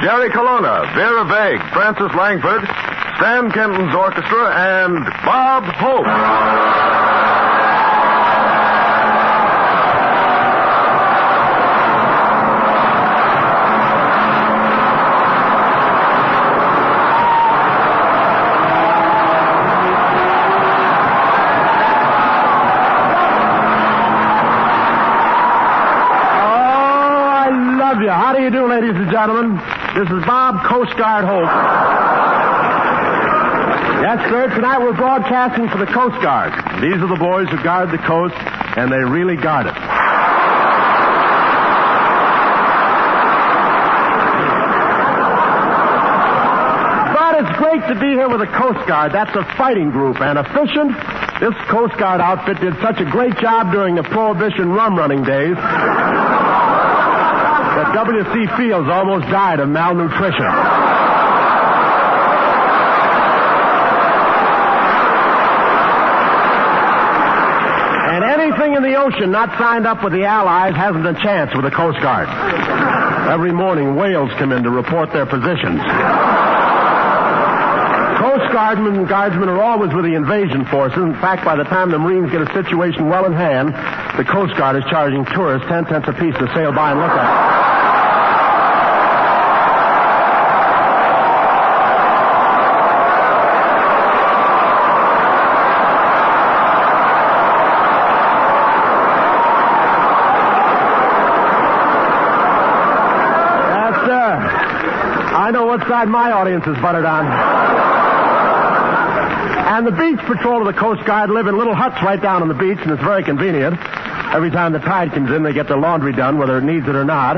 Jerry Colonna, Vera Vague, Francis Langford, Stan Kenton's orchestra, and Bob Hope. How do you do, ladies and gentlemen? This is Bob Coast Guard Hope. Yes, sir, tonight we're broadcasting for the Coast Guard. These are the boys who guard the coast, and they really guard it. But it's great to be here with the Coast Guard. That's a fighting group, and efficient. This Coast Guard outfit did such a great job during the Prohibition rum running days that W.C. Fields almost died of malnutrition. And anything in the ocean not signed up with the Allies hasn't a chance with the Coast Guard. Every morning, whales come in to report their positions. Coast guardsmen are always with the invasion forces. In fact, by the time the Marines get a situation well in hand, the Coast Guard is charging tourists 10 cents apiece to sail by and look at it. I know what side my audience is buttered on. And the beach patrol of the Coast Guard live in little huts right down on the beach, and it's very convenient. Every time the tide comes in, they get their laundry done, whether it needs it or not.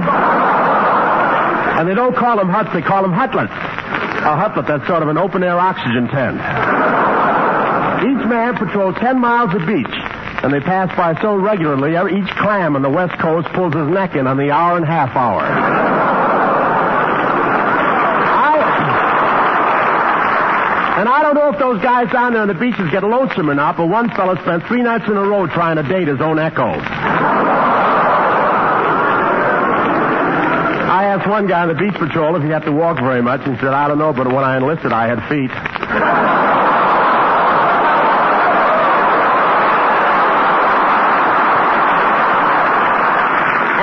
And they don't call them huts, they call them hutlets. A hutlet, that's sort of an open-air oxygen tent. Each man patrols 10 miles of beach, and they pass by so regularly, each clam on the West Coast pulls his neck in on the hour-and-a-half hour. And I don't know if those guys down there on the beaches get lonesome or not, but one fellow spent 3 nights in a row trying to date his own echo. I asked one guy on the beach patrol if he had to walk very much, and he said, I don't know, but when I enlisted, I had feet.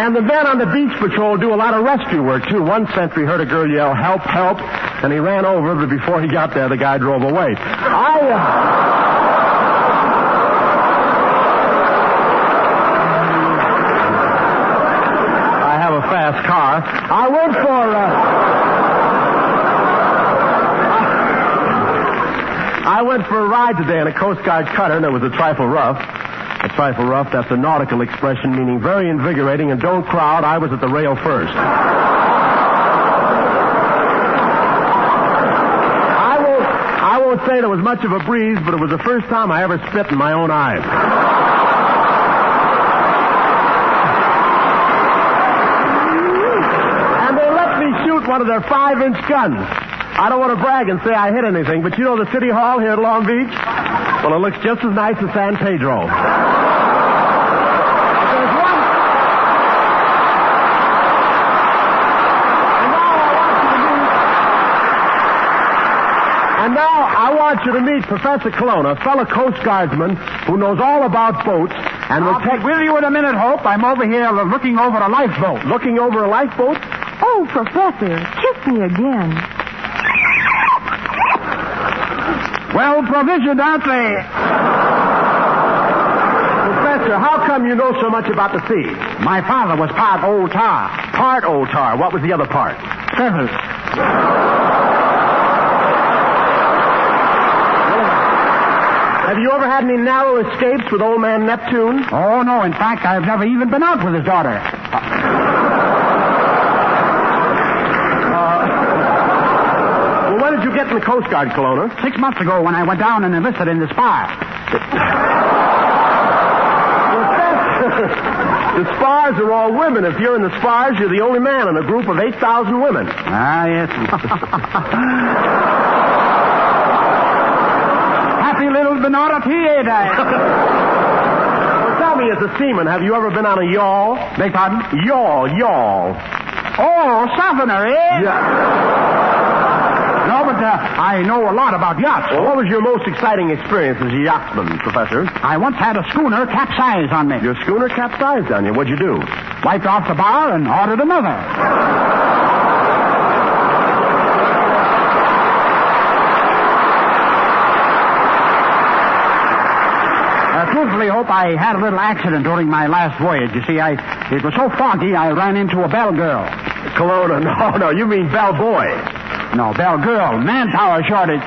And the men on the beach patrol do a lot of rescue work, too. One sentry heard a girl yell, help, help, and he ran over, but before he got there, the guy drove away. I have a fast car. I went for a ride today in a Coast Guard cutter, and it was a trifle rough. A trifle rough, that's a nautical expression meaning very invigorating, and don't crowd, I was at the rail first. I won't say there was much of a breeze, but it was the first time I ever spit in my own eyes. And they let me shoot one of their 5-inch guns. I don't want to brag and say I hit anything, but you know the City Hall here at Long Beach? Well, it looks just as nice as San Pedro. And now I want you to meet Professor Colonna, a fellow Coast Guardsman who knows all about boats and will take... Will you in a minute, Hope? I'm over here looking over a lifeboat. Looking over a lifeboat? Oh, Professor, kiss me again. Well provisioned, aren't they? Professor, how come you know so much about the sea? My father was part old tar. Part old tar. What was the other part? Service. Have you ever had any narrow escapes with old man Neptune? Oh, no. In fact, I've never even been out with his daughter. When did you get in the Coast Guard, Colonna? 6 months ago when I went down and enlisted in the spar. The spars are all women. If you're in the spars, you're the only man in a group of 8,000 women. Ah, yes. Happy little minority, ain't I? Well, tell me, as a seaman, have you ever been on a yawl? Beg pardon? Yawl. Oh, softener, eh? Yeah. No, but I know a lot about yachts. Well, what was your most exciting experience as a yachtsman, Professor? I once had a schooner capsize on me. Your schooner capsized on you. What'd you do? Wiped off the bar and ordered another. Truthfully, Hope, I had a little accident during my last voyage. You see, it was so foggy, I ran into a bell girl. Kelowna. No, you mean bell boy. No, bell girl. Manpower shortage.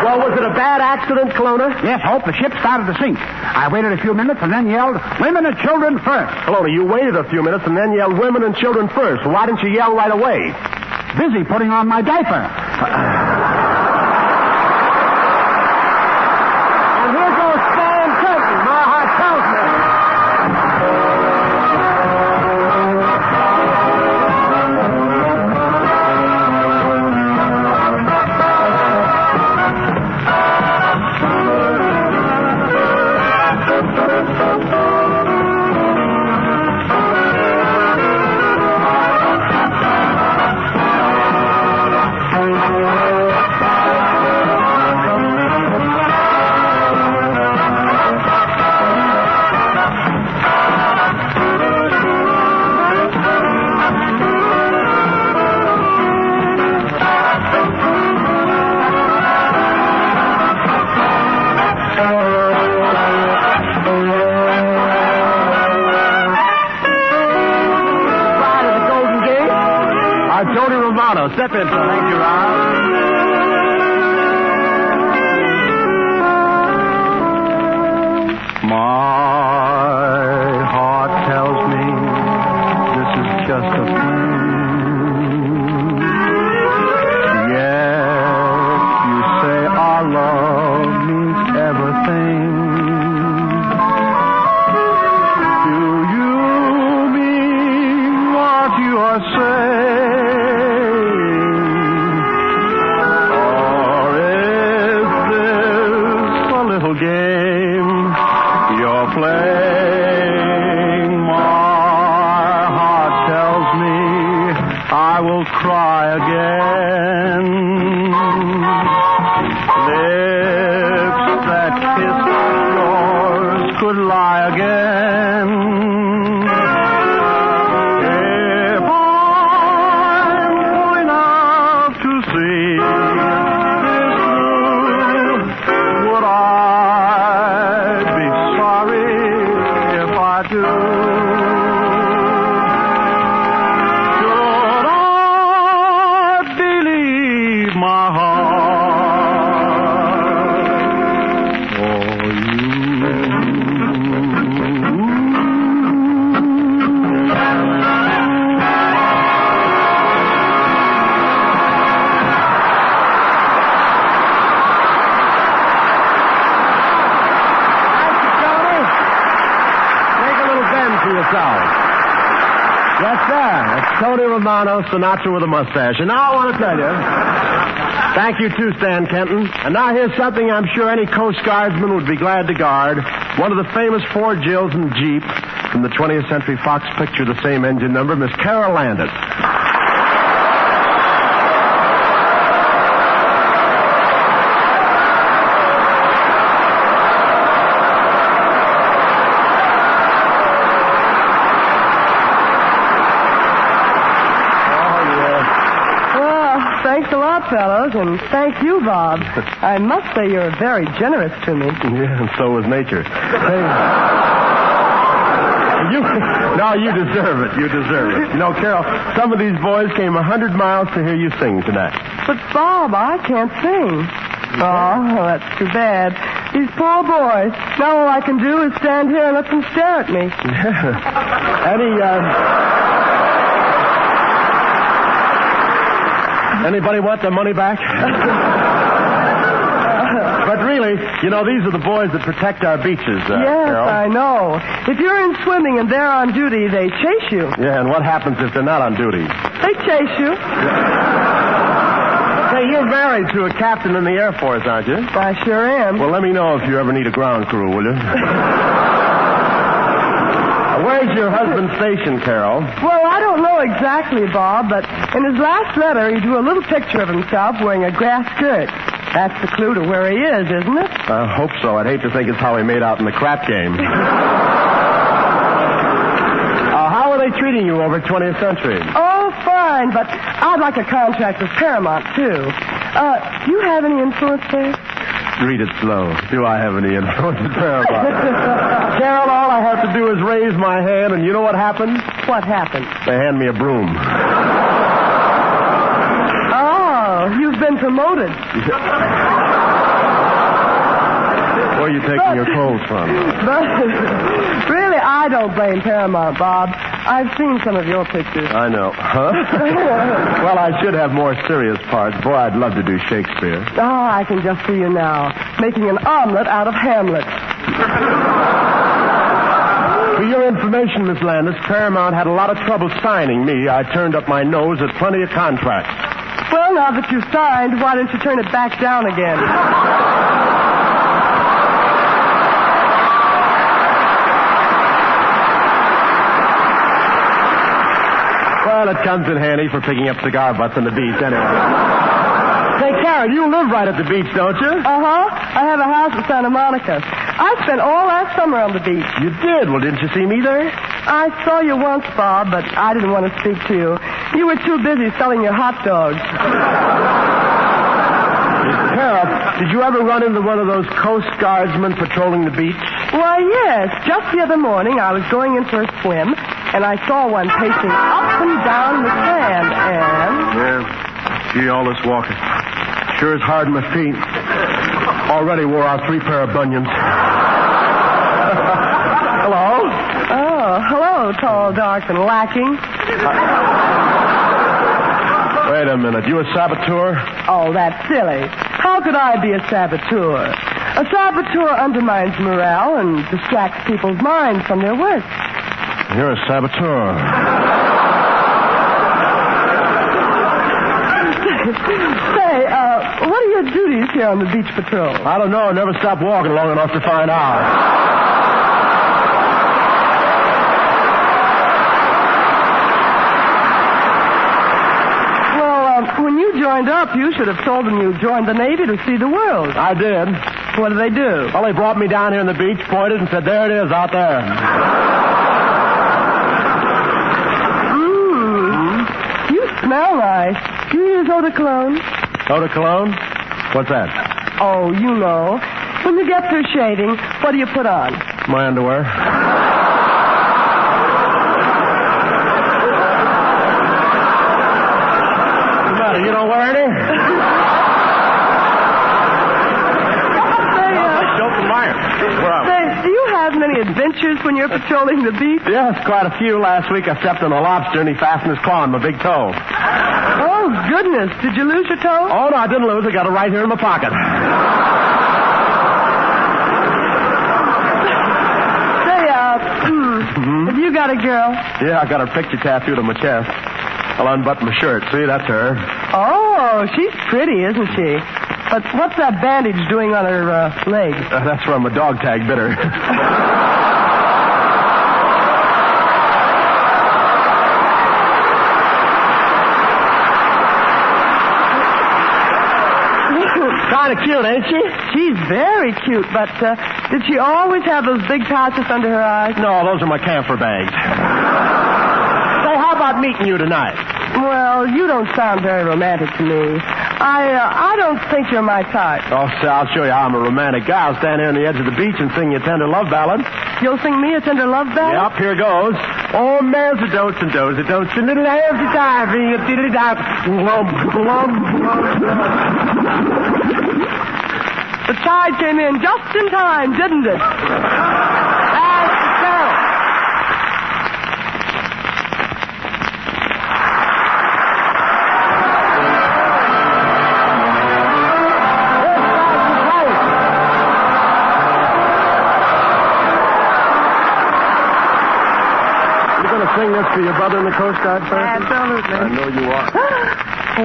Well, was it a bad accident, Kelowna? Yes, Hope, the ship started to sink. I waited a few minutes and then yelled, "Women and children first." Kelowna, you waited a few minutes and then yelled, "Women and children first." Why didn't you yell right away? Busy putting on my diaper. Step in, sir. Thank you, Rob. My heart tells me this is just a fling. Yes, you say our love means everything. Do you mean what you are saying? Game you're playing. My heart tells me I will cry again. Lips that kiss yours could lie again. If I'm fool enough to see this through, would I do? Should I believe my heart for you? Yes, sir. It's Tony Romano, Sinatra with a mustache. And now I want to tell you, thank you too, Stan Kenton. And now here's something I'm sure any Coast Guardsman would be glad to guard. One of the famous Ford Jills and Jeep from the 20th Century Fox picture, the same engine number, Miss Carol Landis. Thanks a lot, fellows, and thank you, Bob. I must say you're very generous to me. Yeah, and so is nature. Hey, you deserve it. You deserve it. You know, Carol, some of these boys came 100 miles to hear you sing tonight. But, Bob, I can't sing. Oh, that's too bad. These poor boys. Now all I can do is stand here and let them stare at me. Anybody want their money back? But really, you know, these are the boys that protect our beaches, yes, Carol. I know. If you're in swimming and they're on duty, they chase you. Yeah, and what happens if they're not on duty? They chase you. Hey, you're married to a captain in the Air Force, aren't you? I sure am. Well, let me know if you ever need a ground crew, will you? Where's your husband stationed, Carol? Well, I don't know exactly, Bob, but in his last letter, he drew a little picture of himself wearing a grass skirt. That's the clue to where he is, isn't it? I hope so. I'd hate to think it's how he made out in the crap game. How are they treating you over at 20th Century? Oh, fine, but I'd like a contract with Paramount, too. Do you have any influence there? Read it slow. Do I have any influence at Paramount? Carol, all I have to do is raise my hand, and you know what happens? What happened? They hand me a broom. Oh, you've been promoted. Where are you taking your clothes from? But really, I don't blame Paramount, Bob. I've seen some of your pictures. I know. Huh? Well, I should have more serious parts. Boy, I'd love to do Shakespeare. Oh, I can just see you now, making an omelet out of Hamlet. For your information, Miss Landis, Paramount had a lot of trouble signing me. I turned up my nose at plenty of contracts. Well, now that you've signed, why don't you turn it back down again? Well, it comes in handy for picking up cigar butts on the beach, anyway. Say, Karen, you live right at the beach, don't you? Uh-huh. I have a house in Santa Monica. I spent all last summer on the beach. You did? Well, didn't you see me there? I saw you once, Bob, but I didn't want to speak to you. You were too busy selling your hot dogs. Carol, did you ever run into one of those Coast Guardsmen patrolling the beach? Why, yes. Just the other morning, I was going in for a swim, and I saw one pacing up and down the sand, and... Yeah. Gee, all this walking. Sure is hard on my feet. Already wore out 3 pair of bunions. Hello? Oh, hello, tall, dark, and lacking. Wait a minute. You a saboteur? Oh, that's silly. How could I be a saboteur? A saboteur undermines morale and distracts people's minds from their work. You're a saboteur. Say, what are your duties here on the beach patrol? I don't know. I never stopped walking long enough to find out. When you joined up, you should have told them you joined the Navy to see the world. I did. What did they do? Well, they brought me down here on the beach, pointed, and said, there it is, out there. You smell nice. Do you use eau de cologne? Eau de cologne? What's that? Oh, you know. When you get through shaving, what do you put on? My underwear. You don't wear any? Say, do you have many adventures when you're patrolling the beach? Yes, quite a few. Last week I stepped on a lobster and he fastened his claw on my big toe. Oh, goodness. Did you lose your toe? Oh, no, I didn't lose it. I got it right here in my pocket. Say, have you got a girl? Yeah, I got her picture tattooed on my chest. I'll unbutton my shirt. See, that's her. Oh, she's pretty, isn't she? But what's that bandage doing on her leg? That's where my dog tag bit her. Kind of cute, ain't she? She's very cute, but did she always have those big pouches under her eyes? No, those are my camphor bags. Say, how about meeting you tonight? Well, you don't sound very romantic to me. I don't think you're my type. Oh, so I'll show you how I'm a romantic guy. I'll stand here on the edge of the beach and sing you a tender love ballad. You'll sing me a tender love ballad? Yep, here goes. Oh, man's a dotes and does a dotes and little every time. The tide came in just in time, didn't it? Sing this for your brother in the Coast Guard, sir? Absolutely. I know you are.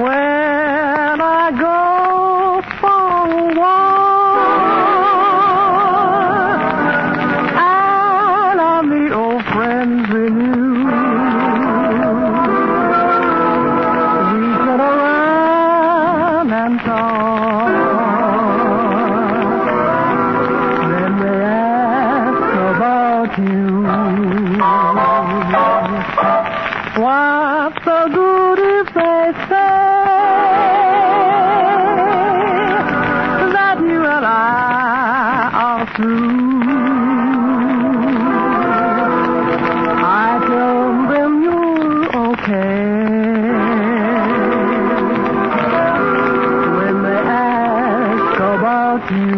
When I go for a walk, and I meet old friends talk. When they ask about you, what's the good if they say that you and I are through? I tell them you're okay. When they ask about you,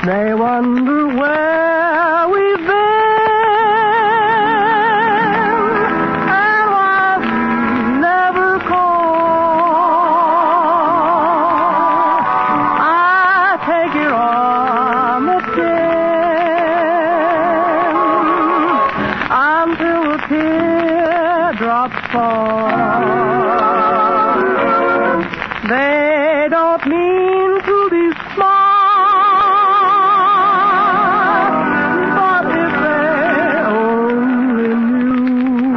they wonder where we've been and why we never call. I take it on the chin until the teardrops fall. They don't mean to be smart, but if they only knew,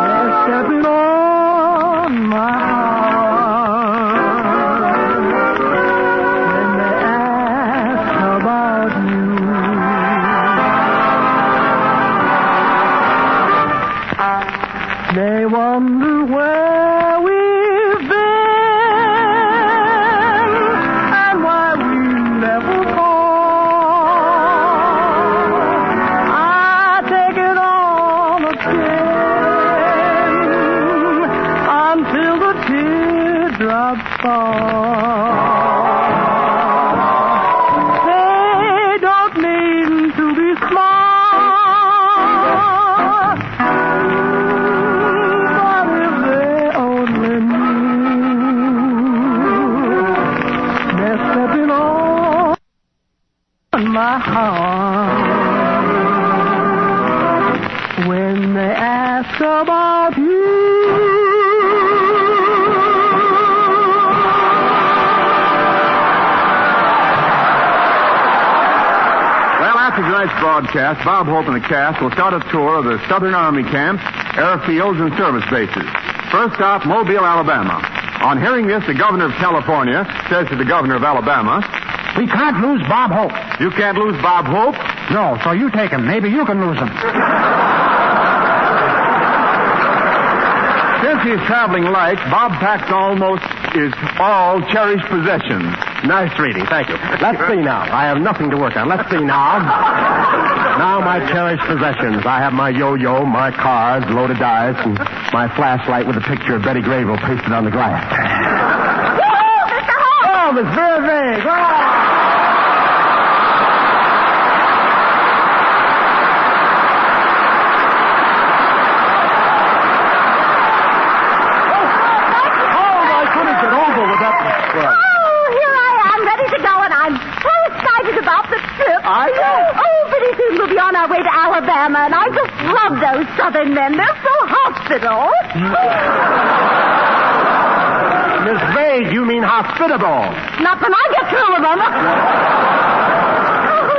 they're stepping on my heart when they ask about you. They wonder where we've been and why we never call. I take it on the chin until the teardrops fall. They don't mean to be smart, but if they only knew, they're stepping on my heart when they ask about you. Well, after tonight's broadcast, Bob Hope and the cast will start a tour of the Southern Army camps, airfields, and service bases. First stop, Mobile, Alabama. On hearing this, the governor of California says to the governor of Alabama, We can't lose Bob Hope. "You can't lose Bob Hope." No, so you take him. Maybe you can lose him. Since he's traveling light, Bob packs almost his all cherished possessions. Nice reading, thank you. Let's see now. I have nothing to work on. Let's see now. Now my cherished possessions. I have my yo-yo, my cards, loaded dice, and my flashlight with a picture of Betty Grable pasted on the glass. Woo-hoo, Mr. Hope! Oh, Miss Vera Vig! We'll be on our way to Alabama, and I just love those Southern men. They're so hospitable. Miss Vade, you mean hospitable. Not when I get through with them. Oh,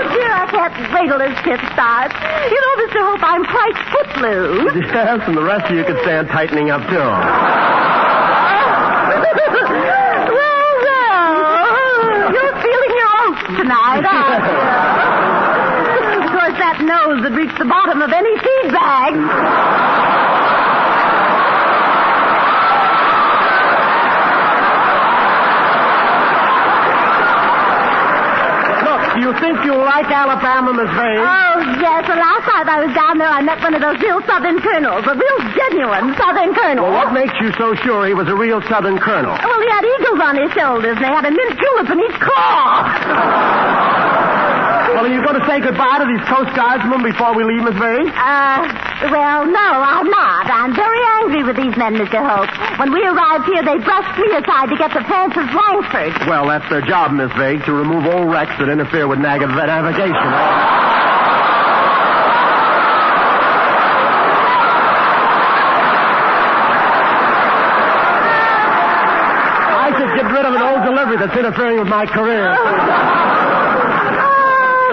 dear, I can't wait till this trip starts. You know, Mr. Hope, I'm quite footloose. Yes, and the rest of you could stand tightening up, too. Well, you're feeling your oats tonight, aren't you? That nose would reach the bottom of any feed bag. Look, do you think you'll like Alabama, Miss Vane? Oh, yes. Well, last time I was down there, I met one of those real Southern colonels, a real genuine Southern colonel. Well, what makes you so sure he was a real Southern colonel? Well, he had eagles on his shoulders, and they had a mint julep in each claw. Well, are you going to say goodbye to these Coast Guardsmen before we leave, Miss Vane? Well, no, I'm not. I'm very angry with these men, Mr. Hope. When we arrived here, they brushed me aside to get the Francis Langford. Well, that's their job, Miss Vane, to remove old wrecks that interfere with navigation. I should get rid of an old delivery that's interfering with my career.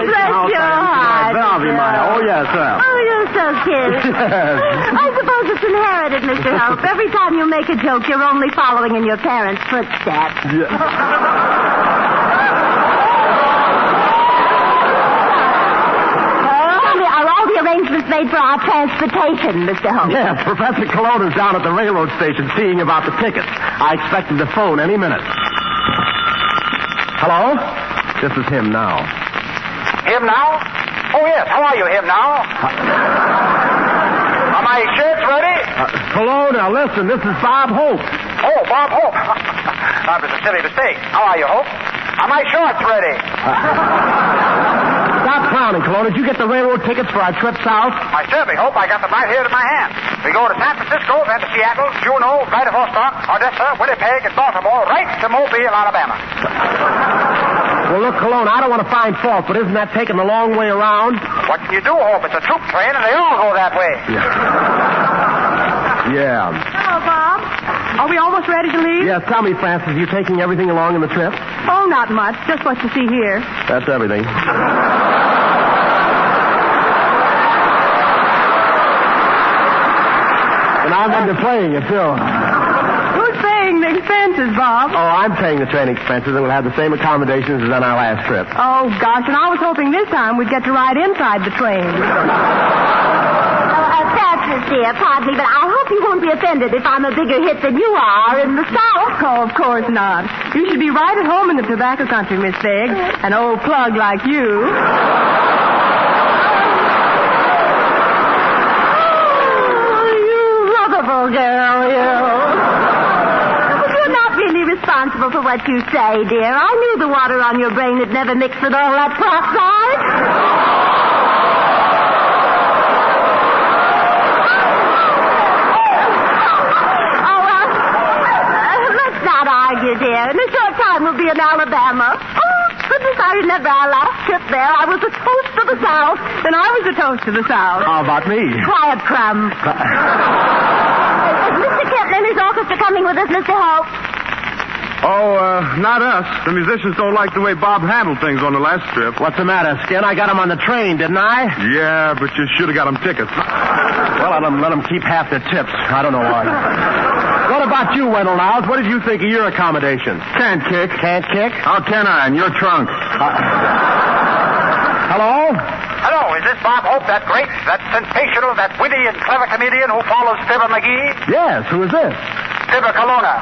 Bless your heart. Oh, yes, sir. Oh, you're so cute. I suppose it's inherited, Mr. Hope. Every time you make a joke, you're only following in your parents' footsteps. Are all the arrangements made for our transportation, Mr. Hope? Yes, Professor Cologne is down at the railroad station seeing about the tickets. I expect him to phone any minute. Hello? This is him now. Him now? Oh, yes. How are you, him now? Are my shirts ready? Cologne, now listen, this is Bob Hope. Oh, Bob Hope. That was a silly mistake. How are you, Hope? Are my shorts ready? Stop clowning, Cologne. Did you get the railroad tickets for our trip south? I certainly hope. I got them right here in my hand. We go to San Francisco, then to Seattle, Juneau, Vladivostok, Odessa, Winnipeg, and Baltimore, right to Mobile, Alabama. Well, look, Cologne, I don't want to find fault, but isn't that taking a long way around? What can you do, Hope? It's a troop train, and they all go that way. Yeah. Hello, Bob. Are we almost ready to leave? Yes, tell me, Francis, are you taking everything along in the trip? Oh, not much. Just what you see here. That's everything. And I'm into playing it, too. Who's paying the expenses, Bob? Oh, I'm paying the train expenses, and we'll have the same accommodations as on our last trip. Oh, gosh, and I was hoping this time we'd get to ride inside the train. Francis, dear, pardon me, but I hope you won't be offended if I'm a bigger hit than you are in the South. Oh, of course not. You should be right at home in the tobacco country, Miss Biggs. An old plug like you. Girl, you. But you're not really responsible for what you say, dear. I knew the water on your brain had never mixed with all that peroxide. Let's not argue, dear. In a short time we'll be in Alabama. Oh, goodness, I remember our last trip there. I was a toast to the South. And I was a toast to the South. How about me? Quiet, Crumb. Mr. Kemp and his orchestra coming with us, Mr. Hope? Oh, not us. The musicians don't like the way Bob handled things on the last trip. What's the matter, Skin? I got him on the train, didn't I? Yeah, but you should have got them tickets. Well, let them keep half their tips. I don't know why. What about you, Wendell Niles? What did you think of your accommodation? Can't kick. Can't kick? How can I in your trunk? Hello? Hello, is this Bob Hope, that great, that sensational, that witty and clever comedian who follows Fibber McGee? Yes, who is this? Fibber Colonna.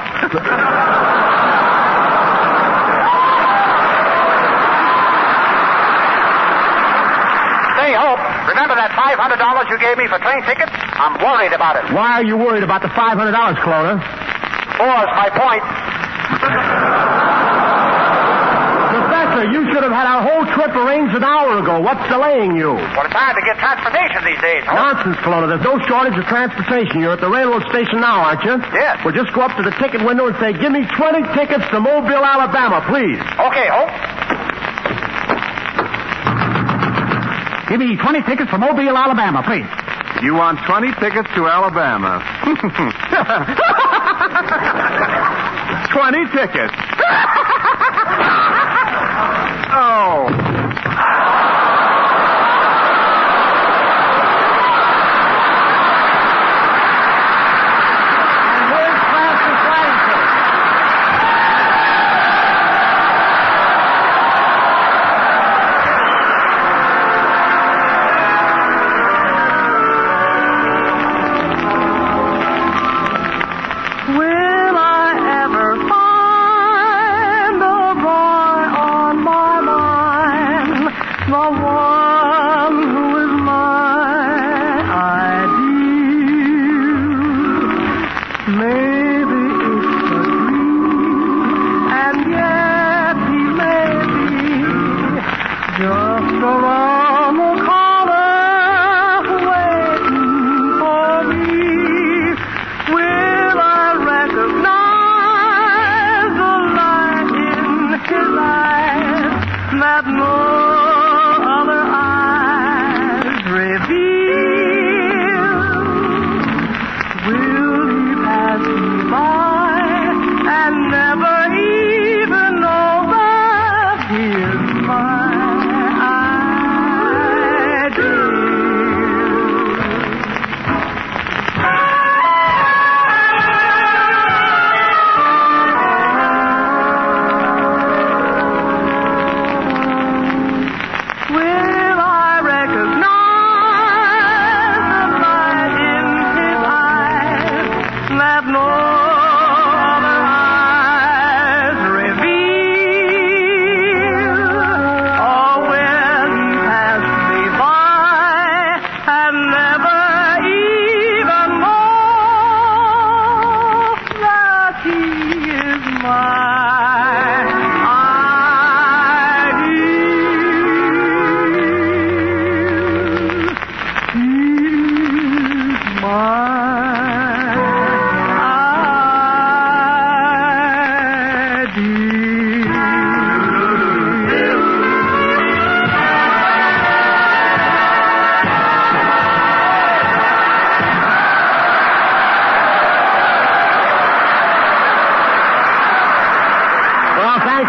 Say, Hope, remember that $500 you gave me for train tickets? I'm worried about it. Why are you worried about the $500, Colonna? Four's my point. Professor, you should have had our whole trip arranged an hour ago. What's delaying you? Well, it's hard to get transportation these days, Hope. Nonsense, Colonna. There's no shortage of transportation. You're at the railroad station now, aren't you? Yes. Well, just go up to the ticket window and say, give me 20 tickets to Mobile, Alabama, please. Okay, Hope. Give me 20 tickets for Mobile, Alabama, please. You want 20 tickets to Alabama. 20 tickets. Oh. Will I ever find the boy on my mind?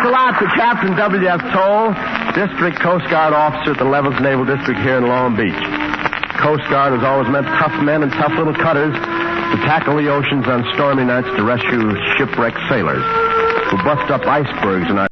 Thanks a lot to Captain W.F. Toll, District Coast Guard officer at the Levels Naval District here in Long Beach. Coast Guard has always meant tough men and tough little cutters to tackle the oceans on stormy nights to rescue shipwrecked sailors who bust up icebergs and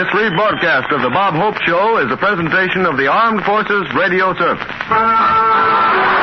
This rebroadcast of the Bob Hope Show is a presentation of the Armed Forces Radio Service.